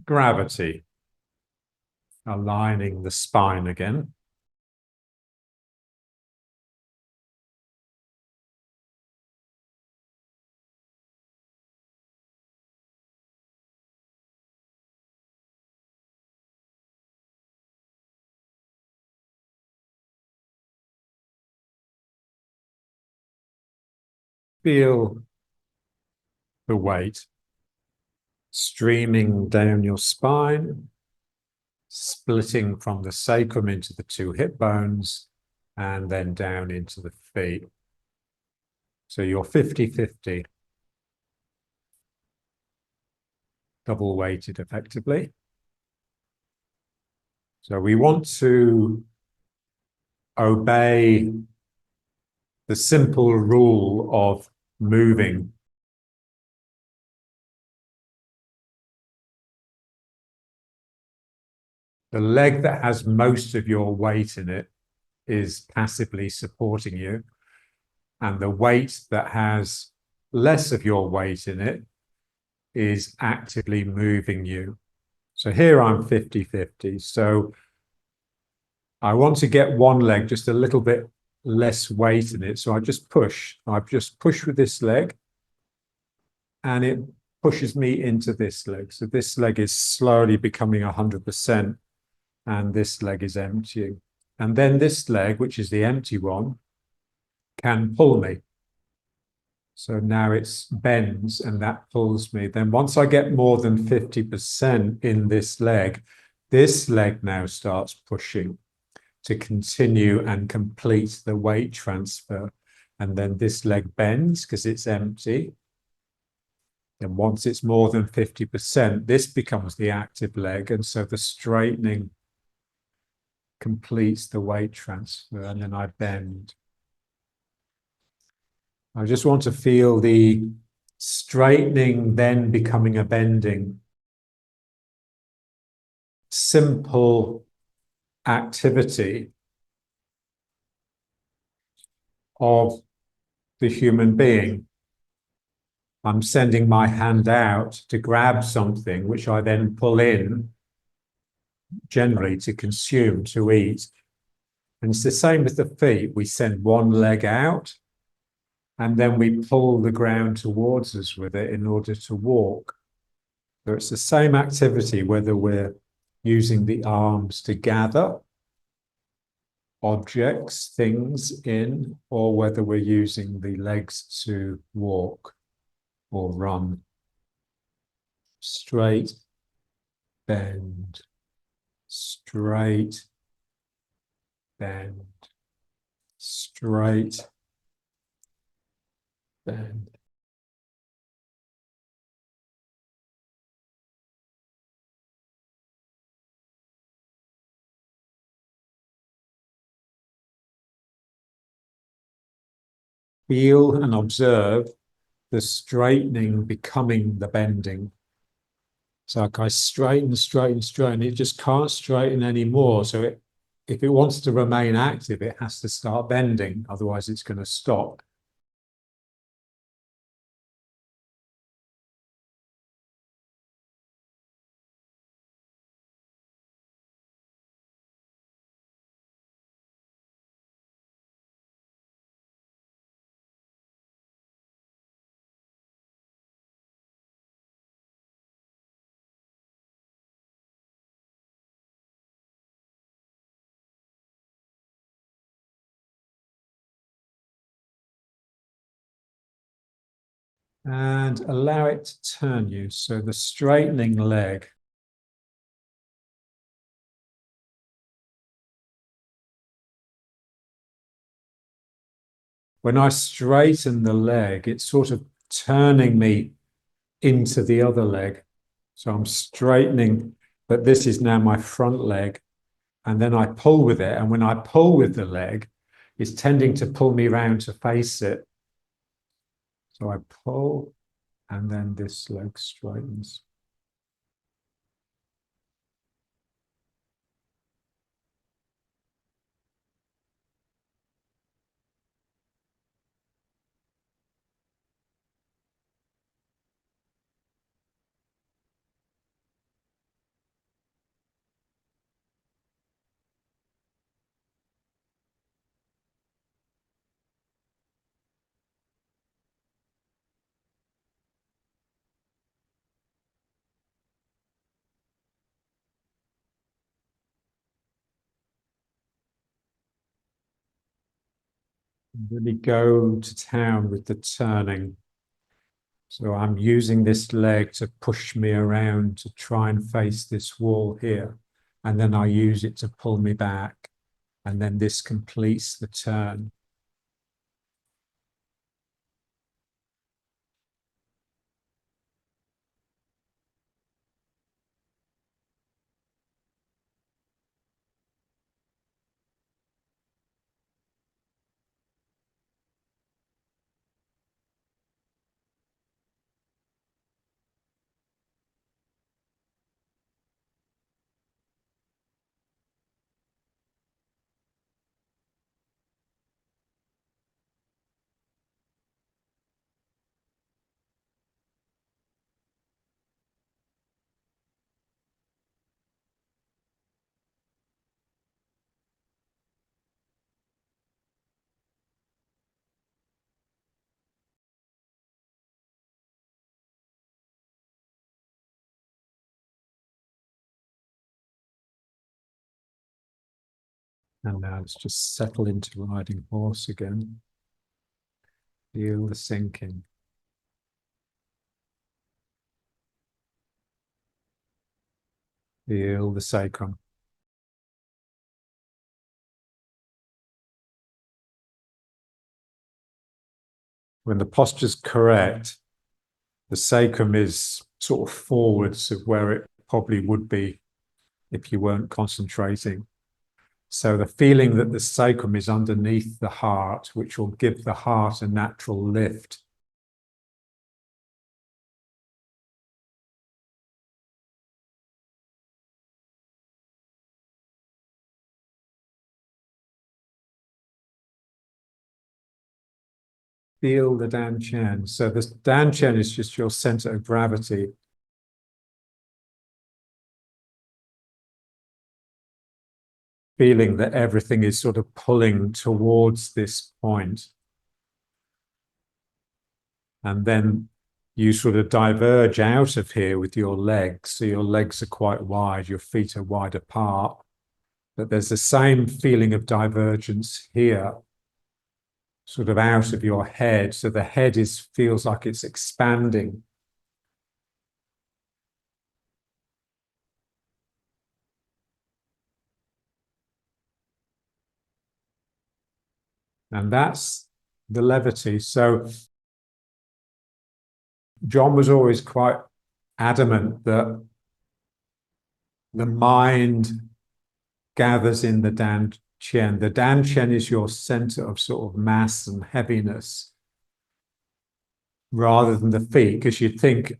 gravity, aligning the spine again. Feel the weight streaming down your spine, splitting from the sacrum into the two hip bones, and then down into the feet. So you're 50-50, double weighted effectively. So we want to obey the simple rule of moving. The leg that has most of your weight in it is passively supporting you, and the weight that has less of your weight in it is actively moving you. So here I'm 50-50. So I want to get one leg just a little bit less weight in it. So I just push. I just push with this leg, and it pushes me into this leg. So this leg is slowly becoming 100%, and this leg is empty. And then this leg, which is the empty one, can pull me. So now it bends and that pulls me. Then once I get more than 50% in this leg now starts pushing to continue and complete the weight transfer. And then this leg bends because it's empty. And once it's more than 50%, this becomes the active leg. And so the straightening completes the weight transfer, and then I bend. I just want to feel the straightening then becoming a bending. Simple activity of the human being. I'm sending my hand out to grab something, which I then pull in, generally to consume, to eat. And it's the same with the feet. We send one leg out, and then we pull the ground towards us with it in order to walk. So it's the same activity, whether we're using the arms to gather objects, things in, or whether we're using the legs to walk or run. Straight, bend, straight, bend, straight, bend. Feel and observe the straightening becoming the bending. It's like I straighten, it just can't straighten anymore. So if it wants to remain active, it has to start bending, otherwise it's going to stop. And allow it to turn you. So the straightening leg. When I straighten the leg, it's sort of turning me into the other leg. So I'm straightening, but this is now my front leg. And then I pull with it. And when I pull with the leg, it's tending to pull me round to face it. So I pull, and then this leg straightens. Really go to town with the turning. So I'm using this leg to push me around to try and face this wall here. And then I use it to pull me back. And then this completes the turn. And now let's just settle into riding horse again. Feel the sinking. Feel the sacrum. When the posture's correct, the sacrum is sort of forwards of where it probably would be if you weren't concentrating. So the feeling that the sacrum is underneath the heart, which will give the heart a natural lift. Feel the danchen. So the danchen is just your center of gravity. Feeling that everything is sort of pulling towards this point. And then you sort of diverge out of here with your legs. So your legs are quite wide, your feet are wide apart. But there's the same feeling of divergence here, sort of out of your head. So the head feels like it's expanding. And that's the levity. So John was always quite adamant that the mind gathers in the danchen. The danchen is your center of sort of mass and heaviness rather than the feet, because you'd think,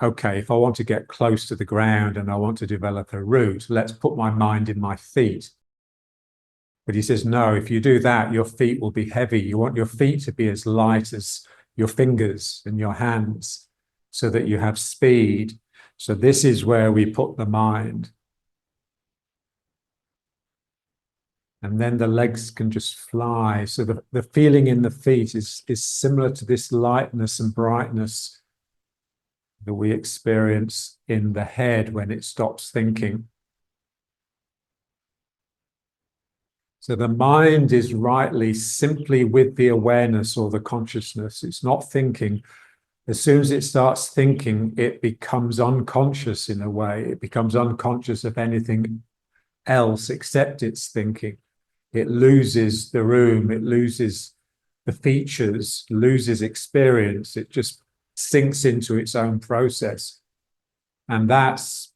okay, if I want to get close to the ground and I want to develop a root, let's put my mind in my feet. But he says, no, if you do that, your feet will be heavy. You want your feet to be as light as your fingers and your hands so that you have speed. So this is where we put the mind. And then the legs can just fly. So the feeling in the feet is similar to this lightness and brightness that we experience in the head when it stops thinking. So the mind is rightly simply with the awareness or the consciousness. It's not thinking. As soon as it starts thinking, it becomes unconscious in a way. It becomes unconscious of anything else except its thinking. It loses the room, it loses the features, loses experience. It just sinks into its own process. And that's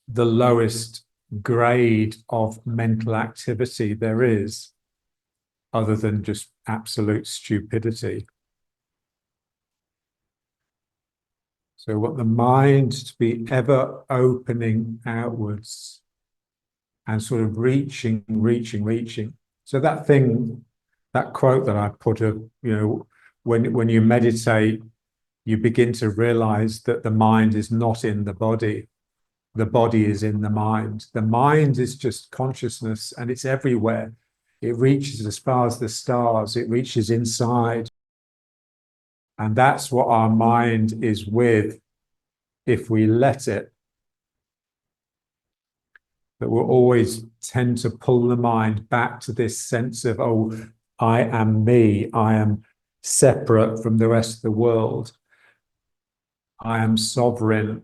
the lowest grade of mental activity there is, other than just absolute stupidity. So what the mind to be ever opening outwards and sort of reaching. So that thing, that quote that I put of, when you meditate, you begin to realize that the mind is not in the body. The body is in the mind. The mind is just consciousness and it's everywhere. It reaches as far as the stars. It reaches inside. And that's what our mind is with if we let it. That we'll always tend to pull the mind back to this sense of, oh, I am me. I am separate from the rest of the world. I am sovereign.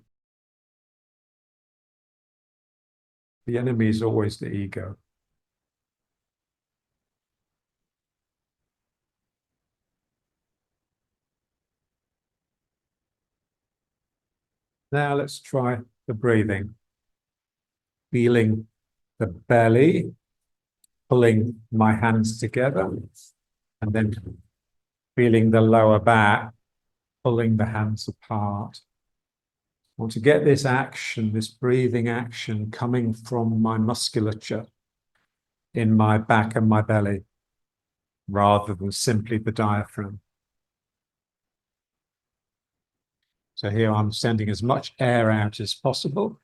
The enemy is always the ego. Now let's try the breathing. Feeling the belly, pulling my hands together, and then feeling the lower back, pulling the hands apart. I want to get this action, this breathing action coming from my musculature in my back and my belly, rather than simply the diaphragm. So here I'm sending as much air out as possible.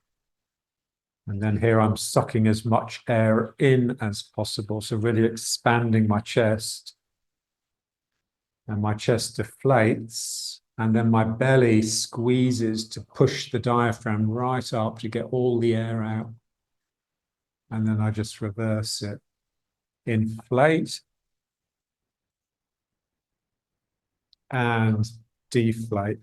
And then here I'm sucking as much air in as possible. So really expanding my chest. And my chest deflates. And then my belly squeezes to push the diaphragm right up to get all the air out. And then I just reverse it. Inflate and deflate.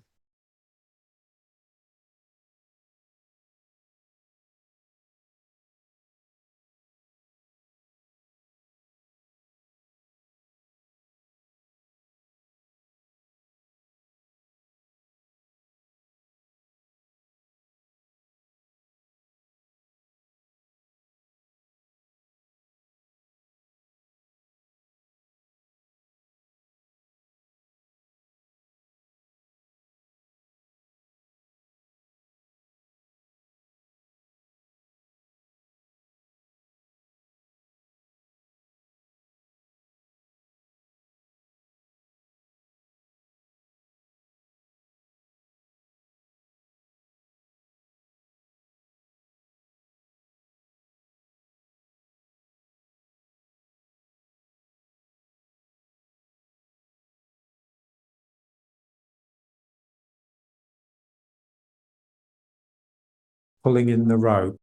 Pulling in the rope.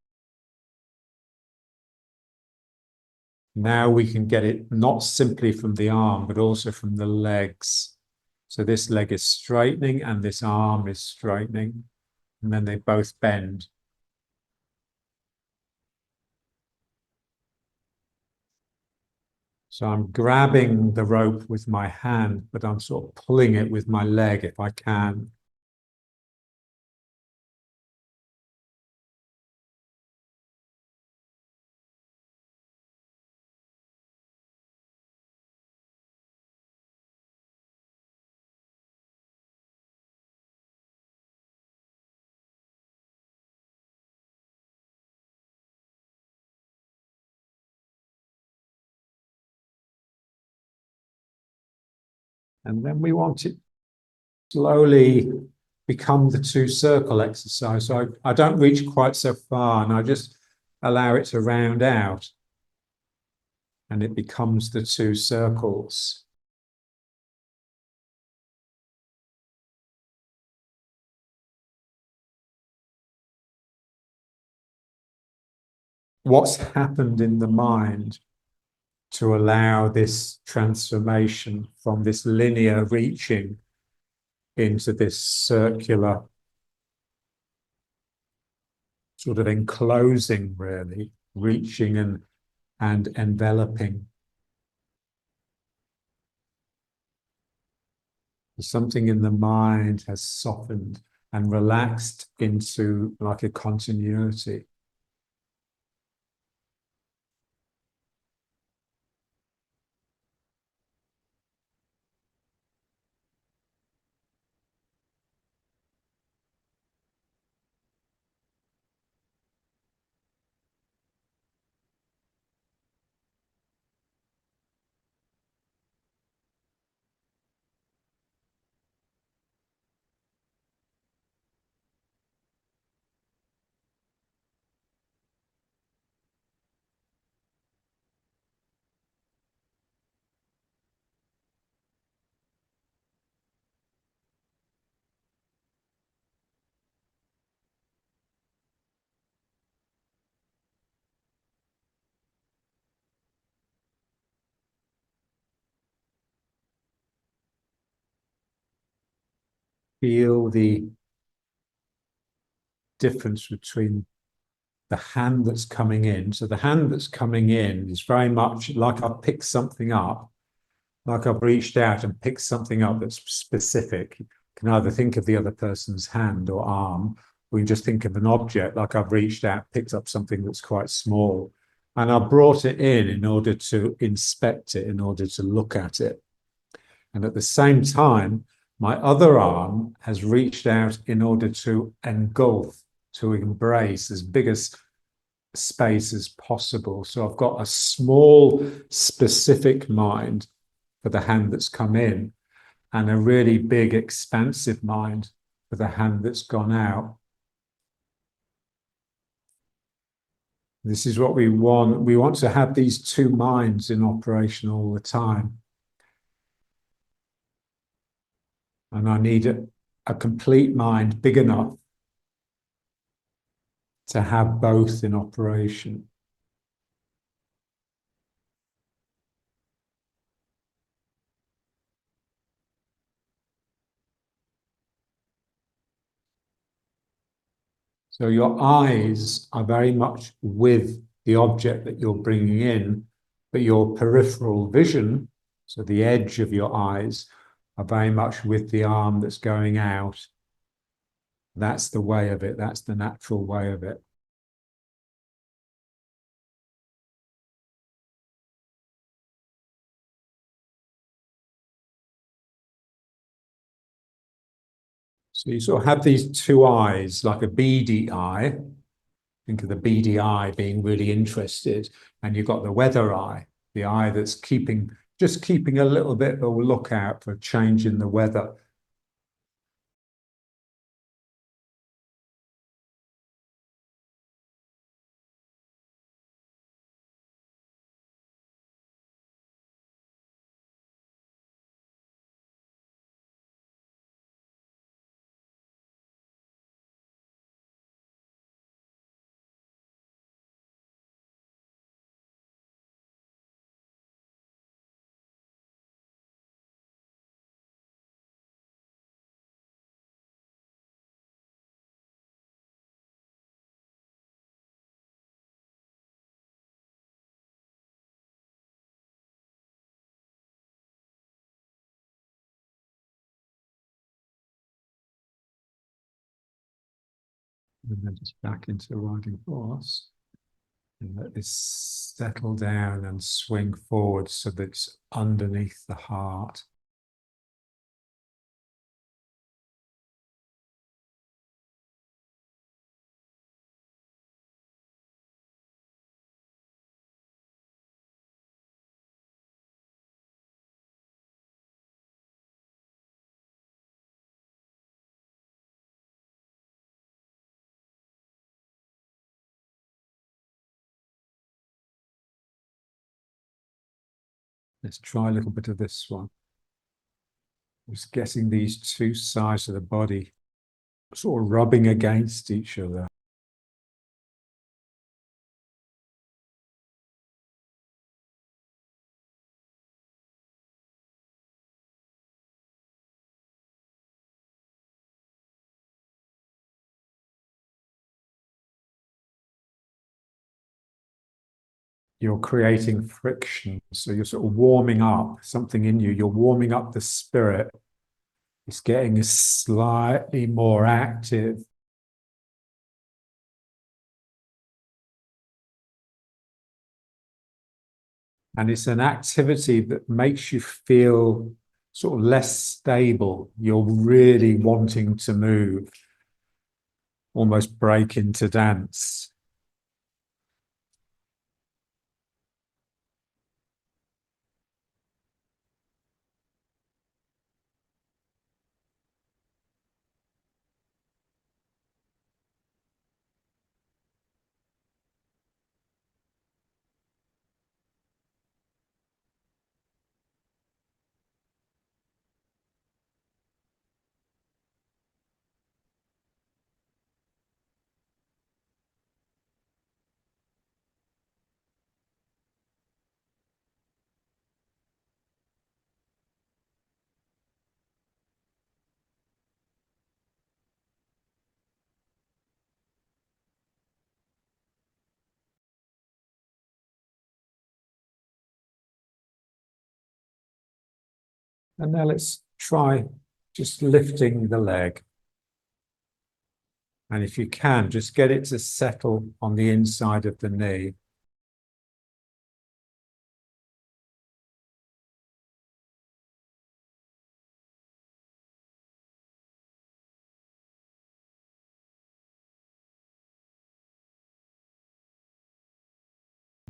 Now we can get it not simply from the arm, but also from the legs. So this leg is straightening and this arm is straightening, and then they both bend. So I'm grabbing the rope with my hand, but I'm sort of pulling it with my leg if I can. And then we want it slowly become the two circle exercise. So I don't reach quite so far and I just allow it to round out and it becomes the two circles. What's happened in the mind to allow this transformation from this linear reaching into this circular sort of enclosing, really, reaching and enveloping. Something in the mind has softened and relaxed into like a continuity. feel the difference between the hand that's coming in. So the hand that's coming in is very much like I've picked something up, like I've reached out and picked something up that's specific. You can either think of the other person's hand or arm, or you just think of an object, like I've reached out, picked up something that's quite small, and I brought it in order to inspect it, in order to look at it. And at the same time, my other arm has reached out in order to engulf, to embrace as big a space as possible. So I've got a small, specific mind for the hand that's come in, and a really big, expansive mind for the hand that's gone out. This is what we want. We want to have these two minds in operation all the time. And I need a complete mind big enough to have both in operation. So your eyes are very much with the object that you're bringing in, but your peripheral vision, so the edge of your eyes, are very much with the arm that's going out. That's the way of it. That's the natural way of it. So you sort of have these two eyes, like a beady eye. Think of the beady eye being really interested, and you've got the weather eye, the eye that's just keeping a little bit of a lookout for change in the weather. And then just back into riding horse. And let this settle down and swing forward so that it's underneath the heart. Let's try a little bit of this one. Just getting these two sides of the body sort of rubbing against each other. You're creating friction. So you're sort of warming up something in you. You're warming up the spirit. It's getting slightly more active. And it's an activity that makes you feel sort of less stable. You're really wanting to move, almost break into dance. And now let's try just lifting the leg. And if you can, just get it to settle on the inside of the knee.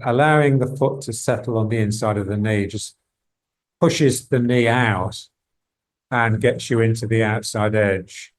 Allowing the foot to settle on the inside of the knee just pushes the knee out and gets you into the outside edge.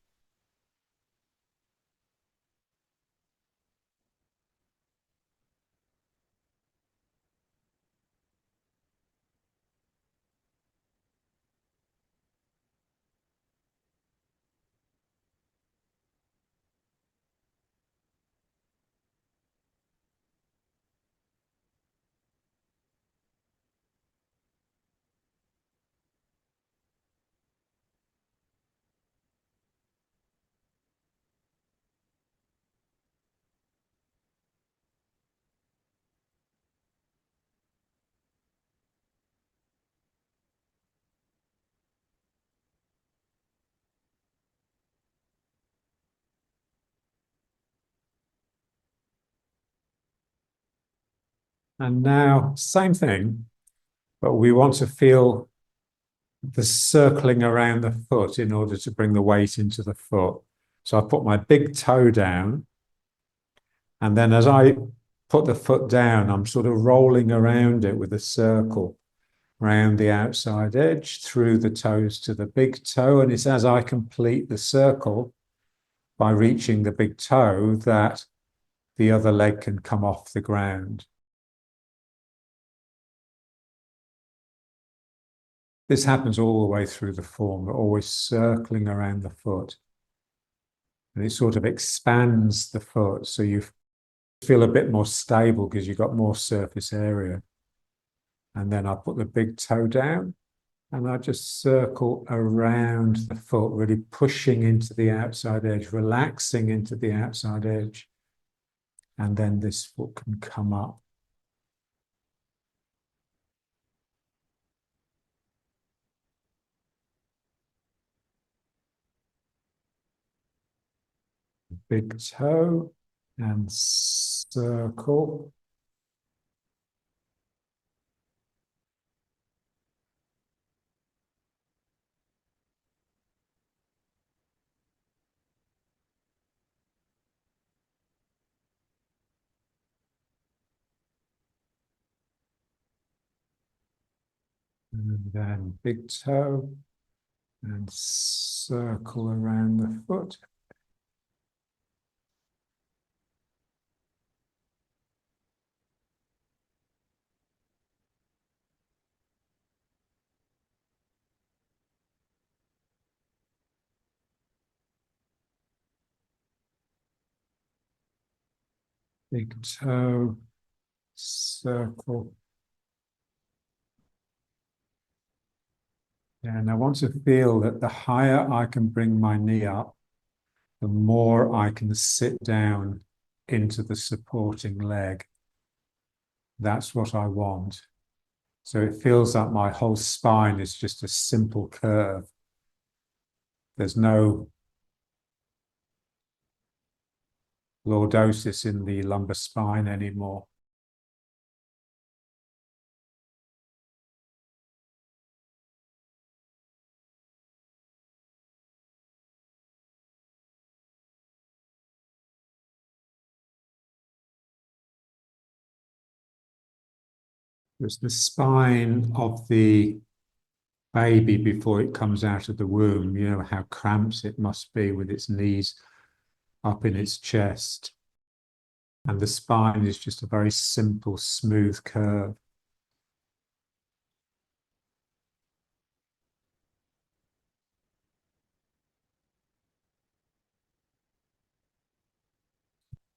And now, same thing, but we want to feel the circling around the foot in order to bring the weight into the foot. So I put my big toe down, and then as I put the foot down, I'm sort of rolling around it with a circle around the outside edge, through the toes to the big toe. And it's as I complete the circle by reaching the big toe that the other leg can come off the ground. This happens all the way through the form. We're always circling around the foot. And it sort of expands the foot, so you feel a bit more stable because you've got more surface area. And then I put the big toe down and I just circle around the foot, really pushing into the outside edge, relaxing into the outside edge. And then this foot can come up. Big toe and circle. And then big toe and circle around the foot. Big toe, circle. And I want to feel that the higher I can bring my knee up, the more I can sit down into the supporting leg. That's what I want. So it feels like my whole spine is just a simple curve. There's no lordosis in the lumbar spine anymore. There's the spine of the baby before it comes out of the womb. You know how cramped it must be with its knees up in its chest. And the spine is just a very simple, smooth curve.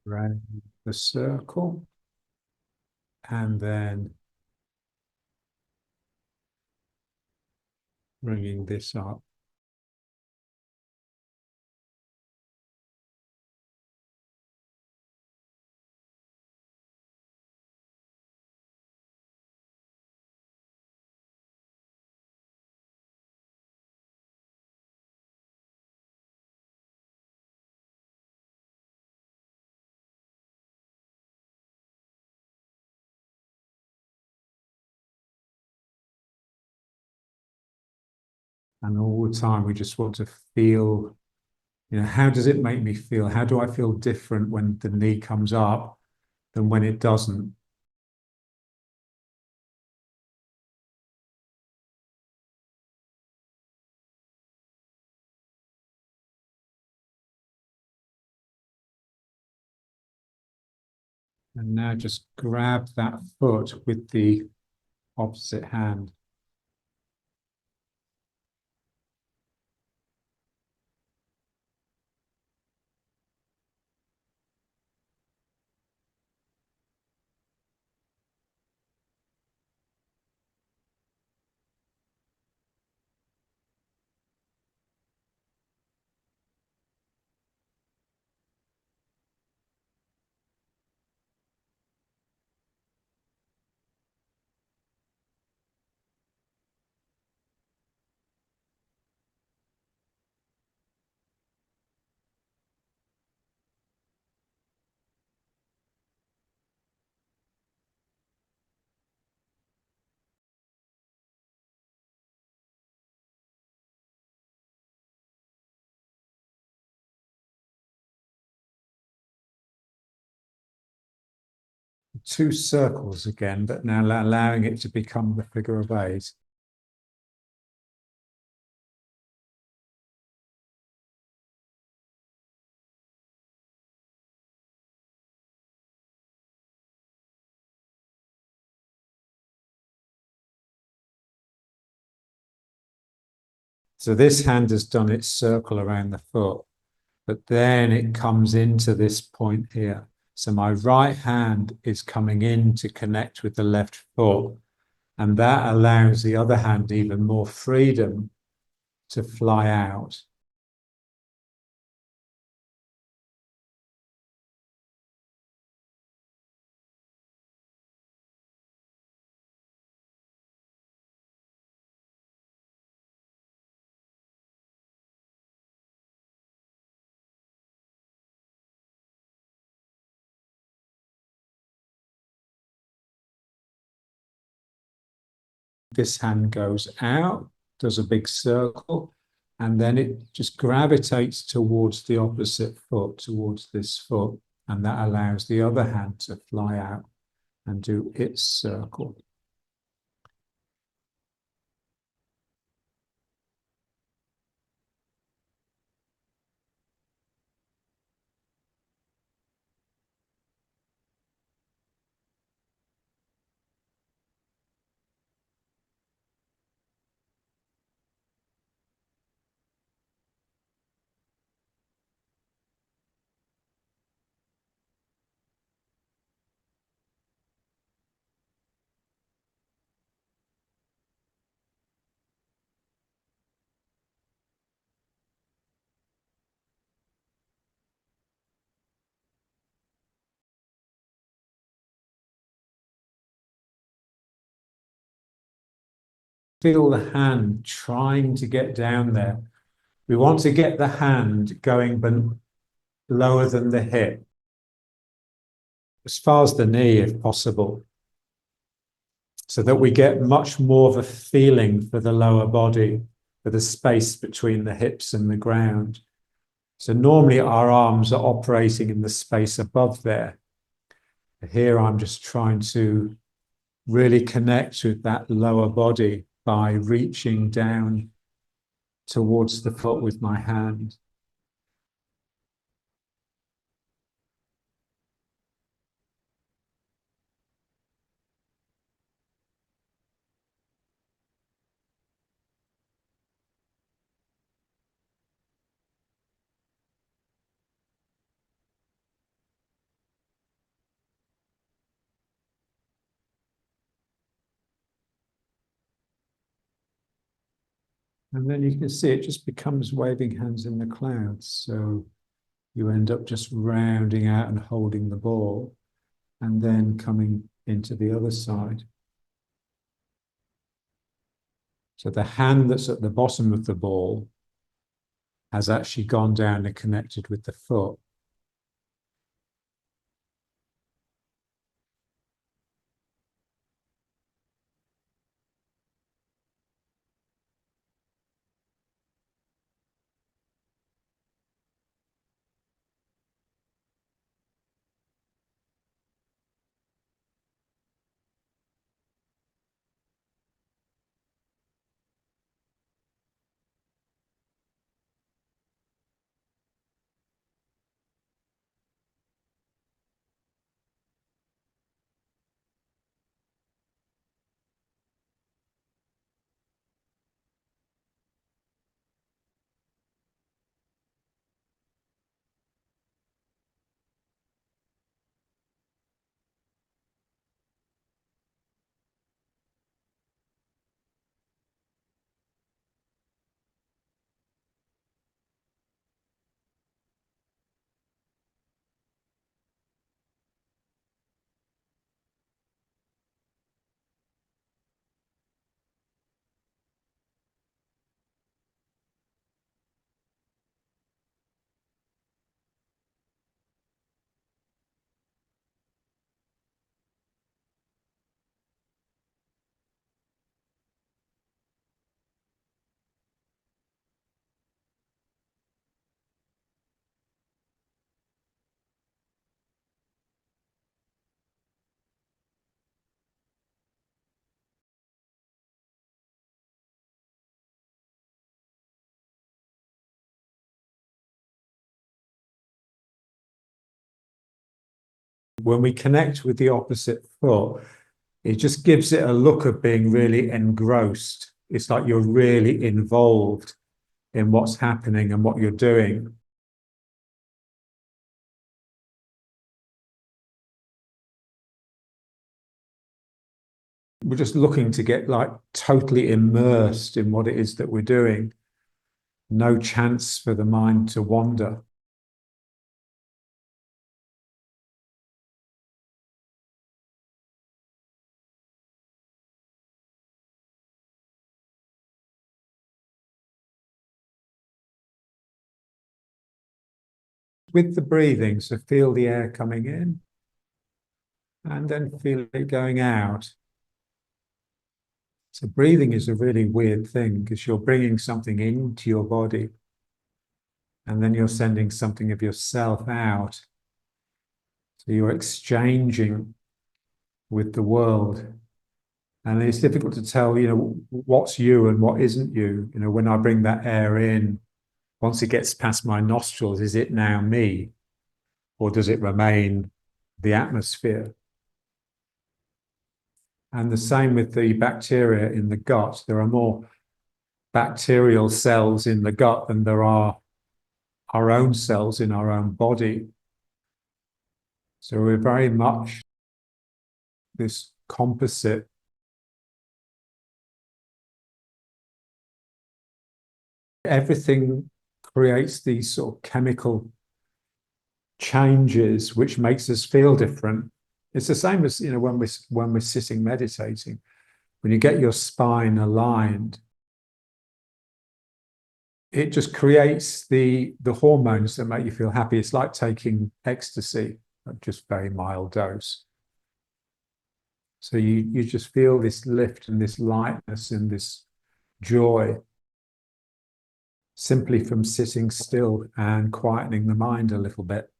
Around the circle. And then bringing this up. And all the time, we just want to feel, how does it make me feel? How do I feel different when the knee comes up than when it doesn't? And now just grab that foot with the opposite hand. Two circles again, but now allowing it to become the figure of eight. So this hand has done its circle around the foot, but then it comes into this point here. So my right hand is coming in to connect with the left foot, and that allows the other hand even more freedom to fly out. This hand goes out, does a big circle, and then it just gravitates towards the opposite foot, towards this foot, and that allows the other hand to fly out and do its circle. Feel the hand trying to get down there. We want to get the hand going lower than the hip, as far as the knee if possible, so that we get much more of a feeling for the lower body, for the space between the hips and the ground. So normally our arms are operating in the space above there. Here I'm just trying to really connect with that lower body by reaching down towards the foot with my hand. And then you can see it just becomes waving hands in the clouds. So you end up just rounding out and holding the ball and then coming into the other side. So the hand that's at the bottom of the ball has actually gone down and connected with the foot. when we connect with the opposite foot, it just gives it a look of being really engrossed. It's like you're really involved in what's happening and what you're doing. We're just looking to get like totally immersed in what it is that we're doing. No chance for the mind to wander. With the breathing, so feel the air coming in and then feel it going out. So breathing is a really weird thing because you're bringing something into your body and then you're sending something of yourself out. So you're exchanging with the world. And it's difficult to tell, what's you and what isn't you. When I bring that air in, once it gets past my nostrils, is it now me? Or does it remain the atmosphere? And the same with the bacteria in the gut. There are more bacterial cells in the gut than there are our own cells in our own body. So we're very much this composite. Everything creates these sort of chemical changes which makes us feel different. It's the same as when we're sitting meditating. When you get your spine aligned, it just creates the hormones that make you feel happy. It's like taking ecstasy, just very mild dose. So you just feel this lift and this lightness and this joy simply from sitting still and quietening the mind a little bit.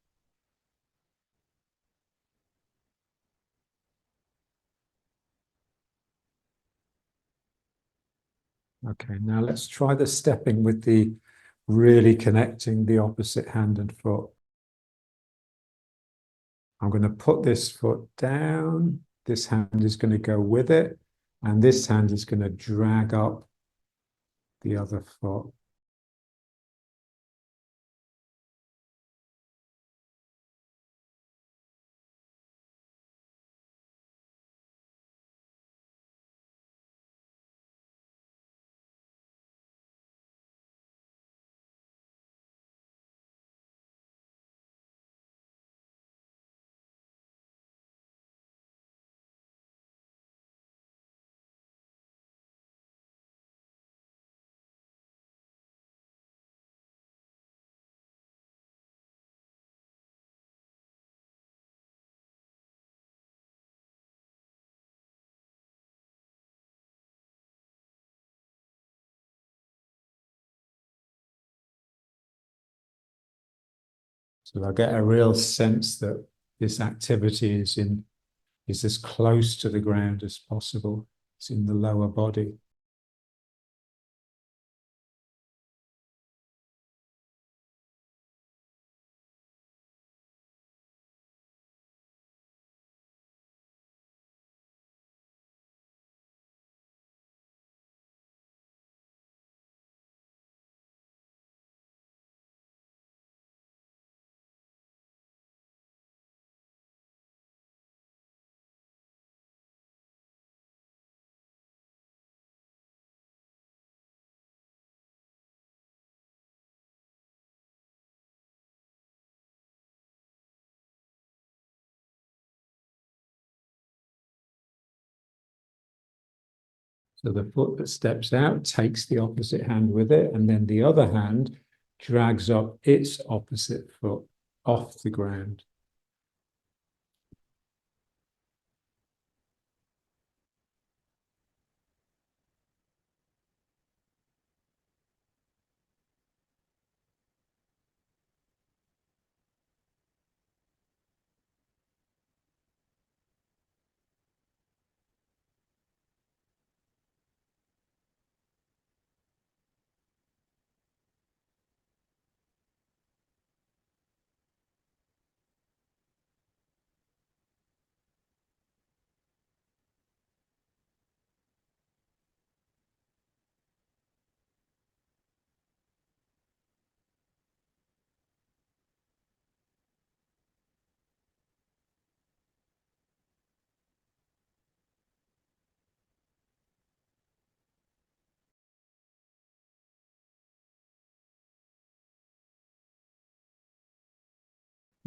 Okay, now let's try the stepping with the really connecting the opposite hand and foot. I'm going to put this foot down. This hand is going to go with it. And this hand is going to drag up the other foot. So I get a real sense that this activity is as close to the ground as possible. It's in the lower body. So the foot that steps out takes the opposite hand with it, and then the other hand drags up its opposite foot off the ground.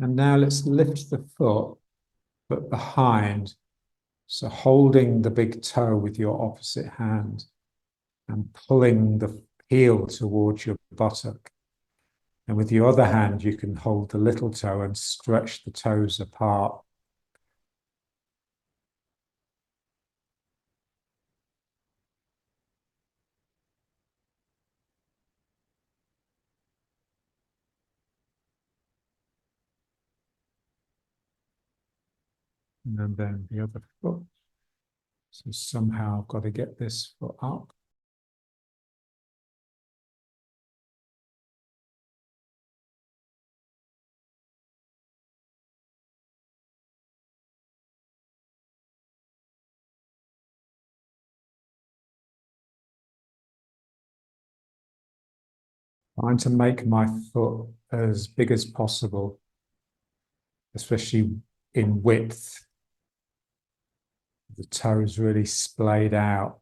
And now let's lift the foot, but behind. So holding the big toe with your opposite hand and pulling the heel towards your buttock. And with your other hand, you can hold the little toe and stretch the toes apart. And then the other foot. So somehow I've got to get this foot up. Trying to make my foot as big as possible, especially in width. The toes really splayed out.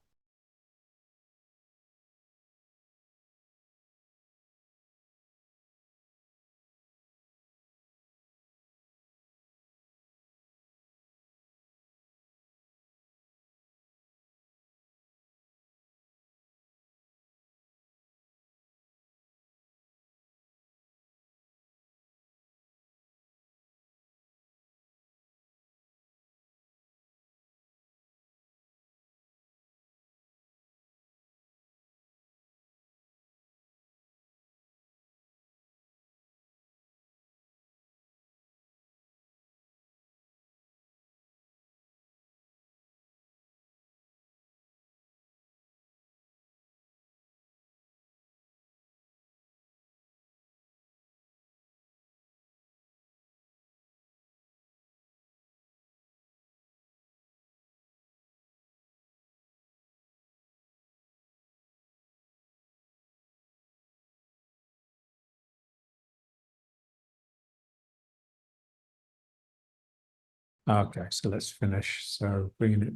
Okay, so let's finish. So bringing it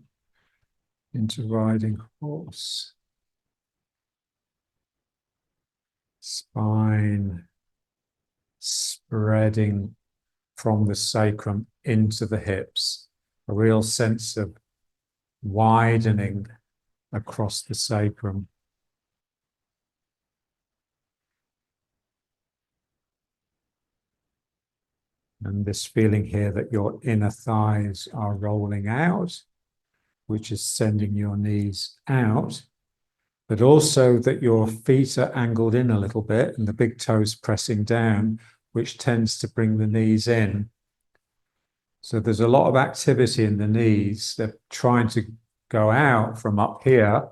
into riding horse. Spine spreading from the sacrum into the hips. A real sense of widening across the sacrum. And this feeling here that your inner thighs are rolling out, which is sending your knees out, but also that your feet are angled in a little bit and the big toes pressing down, which tends to bring the knees in. So there's a lot of activity in the knees. They're trying to go out from up here,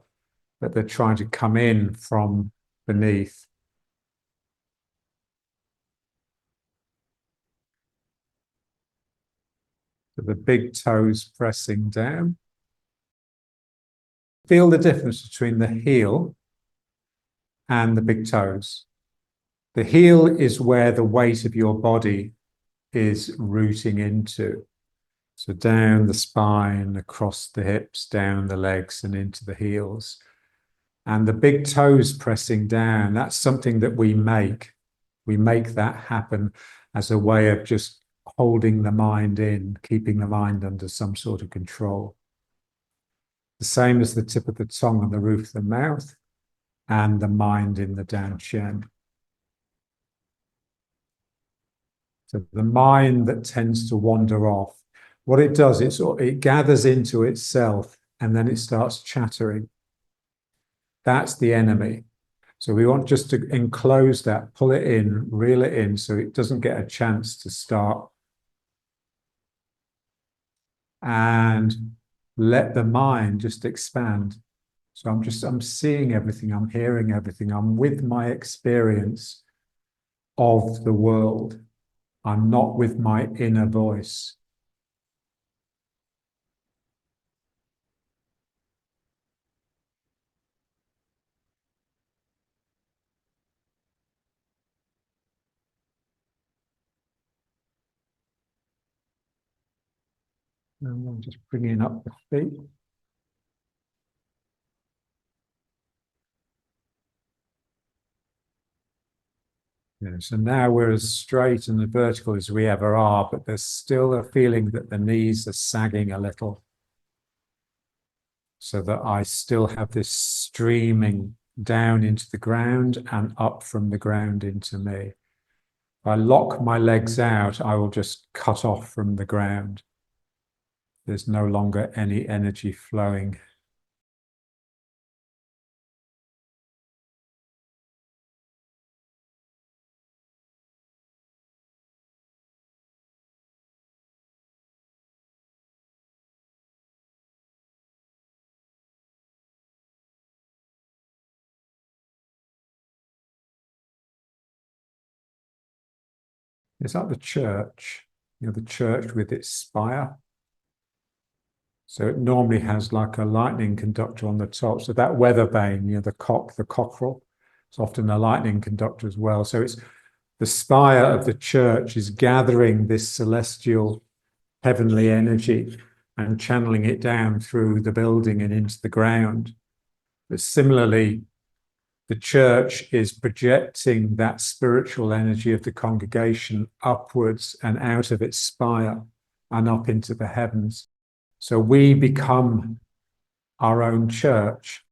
but they're trying to come in from beneath. So the big toes pressing down. Feel the difference between the heel and the big toes. The heel is where the weight of your body is rooting into. So down the spine, across the hips, down the legs and into the heels. And the big toes pressing down, that's something that we make. We make that happen as a way of just holding the mind in, keeping the mind under some sort of control. The same as the tip of the tongue on the roof of the mouth and the mind in the down chin. So the mind that tends to wander off, what it does, it gathers into itself and then it starts chattering. That's the enemy. So we want just to enclose that, pull it in, reel it in so it doesn't get a chance to start. And let the mind just expand. So I'm seeing everything, I'm hearing everything, I'm with my experience of the world. I'm not with my inner voice. And I'm just bringing up the feet. So now we're as straight and as vertical as we ever are, but there's still a feeling that the knees are sagging a little, so that I still have this streaming down into the ground and up from the ground into me. If I lock my legs out, I will just cut off from the ground. There's no longer any energy flowing. It's like the church, the church with its spire. So it normally has like a lightning conductor on the top. So that weather vane, the cockerel, it's often a lightning conductor as well. So it's the spire of the church is gathering this celestial heavenly energy and channeling it down through the building and into the ground. But similarly, the church is projecting that spiritual energy of the congregation upwards and out of its spire and up into the heavens. So we become our own church.